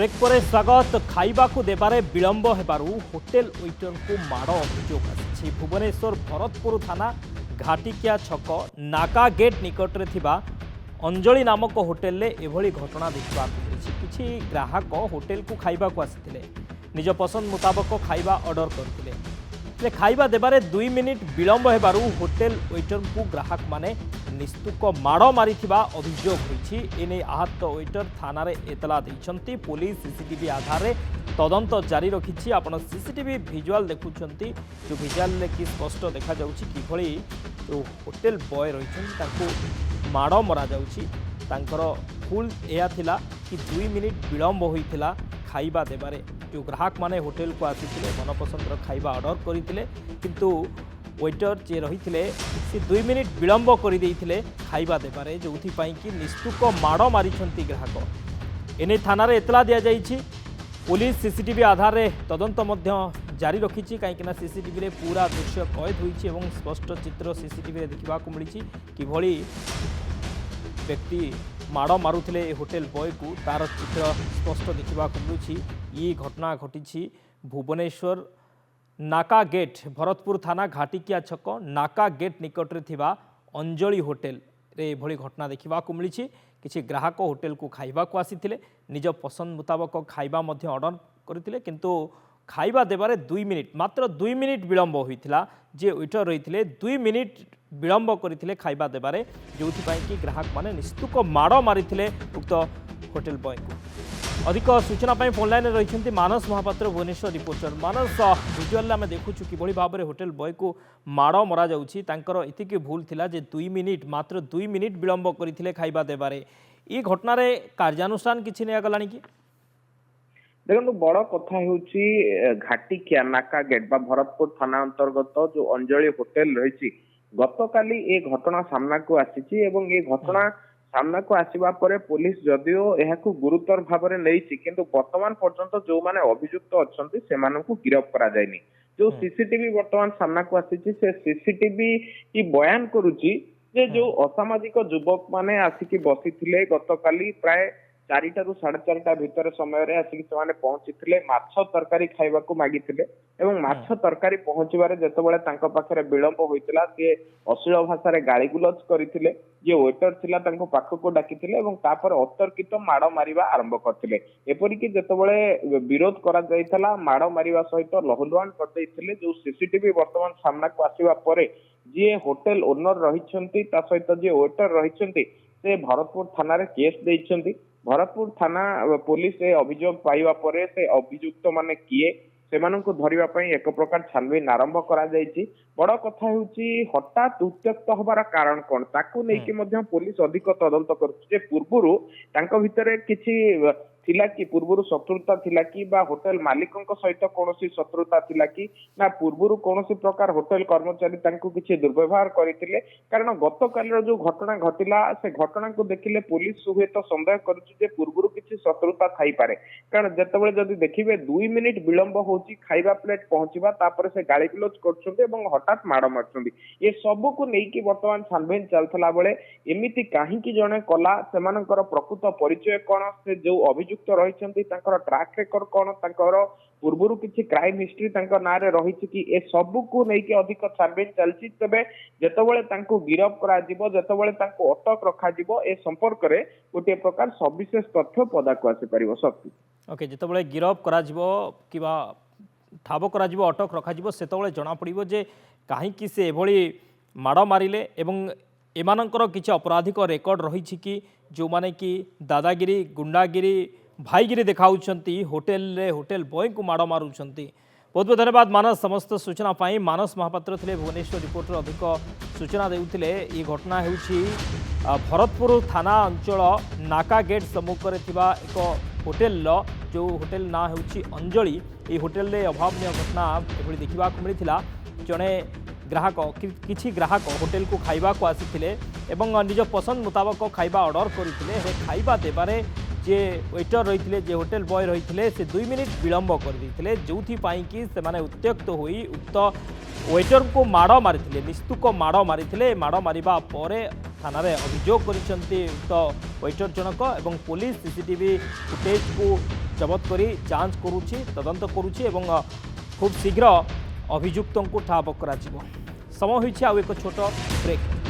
Break पर स्वागत। खाइबा को देबारे विलंब हेबारु होटेल वेटर को माड़ अभियोग आसी भुवनेश्वर भरतपुर थाना घाटिकिया छक नाका गेट निकट में थिबा अंजलि नामक होटेल ले एभली घटना देखा किछि ग्राहक होटेल को खाइबा को आसिथिले निज पसंद मुताबक खाइबा ऑर्डर करथिले खाइबा देबारे 2 मिनिट विलंब हेबारु होटेल वेटर को ग्राहक माने निस्तुक माड़ मारिथिबा अभियोग होइछि। एने आहत वेटर थाना रे एतला दैछंती पुलिस सीसीटीवी आधार रे तदंत जारी रखिछि। आपण सीसीटीवी विजुअल देखुछंती जो विजुअल ले कि स्पष्ट देखा जाउछि किभଳି जो होटेल बॉय रहिछंती तांको माड़ मरा जाउछि। तांकर फुल एया थिला कि 2 मिनिट विलंब होइथिला खाइबा देबारे। जो ग्राहक माने होटेल को आसिथिले मनपसंदर खाइबा ऑर्डर करिथिले किंतु वेटर जे रहिथिले से 2 मिनिट विलंब कर देइथिले खाइबा देबारे जोथि पई कि निस्तुक माड़ मारिछंती ग्राहक। एने थाना रे एतला दिया जाइछि। पुलिस सीसीटीवी आधार रे तदंत मध्य जारी रखिछि काईकिना सीसीटीवी रे पूरा दृश्य कैद होइछि एवं स्पष्ट चित्र सीसीटीवी रे देखिबा को मिलिछि किभଳି व्यक्ति माड़ मारुथिले होटेल बॉय को तार चित्र स्पष्ट देखिबा को मिलुछि। ये घटना घटिछि भुवनेश्वर नाका गेट भरतपुर थाना घाटिकिया छक नाका गेट निकट में थिबा अंजलि होटेल रे भली घटना देखा मिली। किसी ग्राहक होटेल को खाइबा को आसिथिले निज पसंद मुताबक खाइबा मध्य ऑर्डर करथिले किंतु खाइबा देबारे 2 मिनिट मात्र 2 मिनिट विलंब होइथिला। जे वेटर रहिथिले 2 मिनिट विलंब करथिले खाइबा देबारे जोथि पई कि ग्राहक माने निस्तुक माड़ मारिथिले उक्त होटेल बॉय को। अधिक सूचना पाई फोन लाइन रही मानस महापात्र भुवनेश्वर रिपोर्टर। मानस विजुअल आम देखु कि भाव में होटेल बॉय को माड़ मरा जाकर इतिकी भूल थिला जे 2 मिनिट मात्र 2 मिनिट विलंब करथिले खाइबा देबारे। ई घटना रे कार्यानुष्ठान किछि नै गलानी कि देखो बड़ कथा होउची घाटिकिया नाका गेट बा भरतपुर थाना अंतर्गत जो अंजलि होटेल रही गतकाली ए घटना सामना को आसीची एवं ये घटना सामना को आसीबा परे पुलिस जदियो एहाकु गुरुतर भाबरे नैछि किंतु वर्तमान पर्यंत जो माने अभियुक्त अछंती सेमानकु गिरफ करा जायनी। जो सीसीटीवी वर्तमान सामना को आसीची से सीसीटीवी की बयान करूची जे जो असामाजिक युवक माने आसिकी बसिथिले गतकाली प्राय 4टा रु 4:30 भितर समय रे आसिकी सेमाने पहुंचिथिले माछ तरकारी खाइबा को मागिथिले एवं माछ तरकारी पहुंचबारे जतबेले तांको पाखरे विलंब होइतिला से अश्लील भाषा रे गाली गुलज करिथिले। जे वेटर थिला तांको पाखो को डाकिथिले एवं तापर अतर्कित माड़ मारिबा आरंभ करथिले। एपरि कि जतबेले विरोध करा जायथला माड़ मारिबा सहित लहुलुहान कर दैथिले। जो सीसीटीवी वर्तमान सामना को आसीबा परे जे होटेल ओनर रहिछंती ता सहित जे वेटर रहिछंती से भरतपुर थाना रे केस दैछंती। भरतपुर थाना पुलिस ए अभियोग पाइबा परे से अभियुक्त माने किए सेमानंकु धरिबा पई एक प्रकार छानबीन आरंभ करा जायछि। बड़ कथा होउछि हठात उत्त्यक्त होबार कारण कोन ताकू नै कि मध्य पुलिस अधिक तदंत करूछि जे पूर्वरु तांको भितरे किछि थिला कि पूर्वरु शत्रुता थिला कि बा होटेल मालिकंक सहित कोनोसी शत्रुता थिला कि ना पूर्वरु कोनोसी प्रकार होटेल कर्मचारी तांको किछि दुर्व्यवहार करिथिले। कारण गतकालीर जो घटना घटिला से घटना को देखिले पुलिस हुए तो संदेह करूछि जे पूर्वरु किछि शत्रुता थाई पारे। कारण जतबेले जदि देखिबे 2 मिनिट विलंब होउछि खाइबा प्लेट पहुंचीबा तापर से गाली गुलज करछन्ते एवं हठात माड़ मारछन्ती। ये सब को नै कि वर्तमान छानबीन चलथला बेले एमिति काहे कि जणे कला सेमानकर प्रकृत परिचय कोन से जो अभियुक्त रहिछन्ती तांकर ट्रैक रेकर्ड कोन तांकर पूर्वरु किछि क्राइम हिस्ट्री तांकर नारे रहिछि कि ए सब को नै कि अधिक छानबीन चलछि। तबे जतबेले तांको गिरफ करा जिवो जतबेले तांको अटक रखा जिवो ए संपर्क रे गोटे प्रकार सविशेष तथ्य पदा को आसी परिबो। शक्ति ओके जतबेले गिरफ करा जिवो किबा ठाब करा जिवो अटक रखा जिवो सेतबेले जणा पड़िबो जे काहे कि से एभली माड़ मारिले एवं एमानंकर किछि अपराधिक रेकर्ड रही कि जो माने कि दादागिरी गुंडागिरी भाईगिरी देखाउछंती होटेल बॉय को माड़ मारुछंती। बहुत बहुत धन्यवाद मानस समस्त सूचना पाई। मानस महापात्र थे भुवनेश्वर रिपोर्टर अधिक सूचना देउथिले। ये घटना हेउछि भरतपुर थाना अंचल नाका गेट सम्मुखरे थिबा एक होटेल जो होटेल ना हेउछि अंजलि। ये होटेल रे अभावनीय घटना एभली देखा मिलता। जड़े ग्राहक किछि ग्राहक होटेल को खाइबा को आसिथिले एवं निज पसंद मुताबक खाइबा ऑर्डर करथिले। हे खाइबा देबारे जे वेटर रही जे होटेल बॉय रही से 2 मिनिट विलंब कर देते जो कि से उत्त्यक्त होई उक्त वेटर को माड़ मारी निस्तुक माड़ मारी माड़ मारिबा परे थाना अभियोग कर उक्त वेटर जनक एवं पुलिस सीसीटीवी फुटेज को जबत करी जांच करुछि तदंत करुछि एवं खूब शीघ्र अभियुक्तों को ठाब करा समय होइछि आउ एक छोट ब्रेक।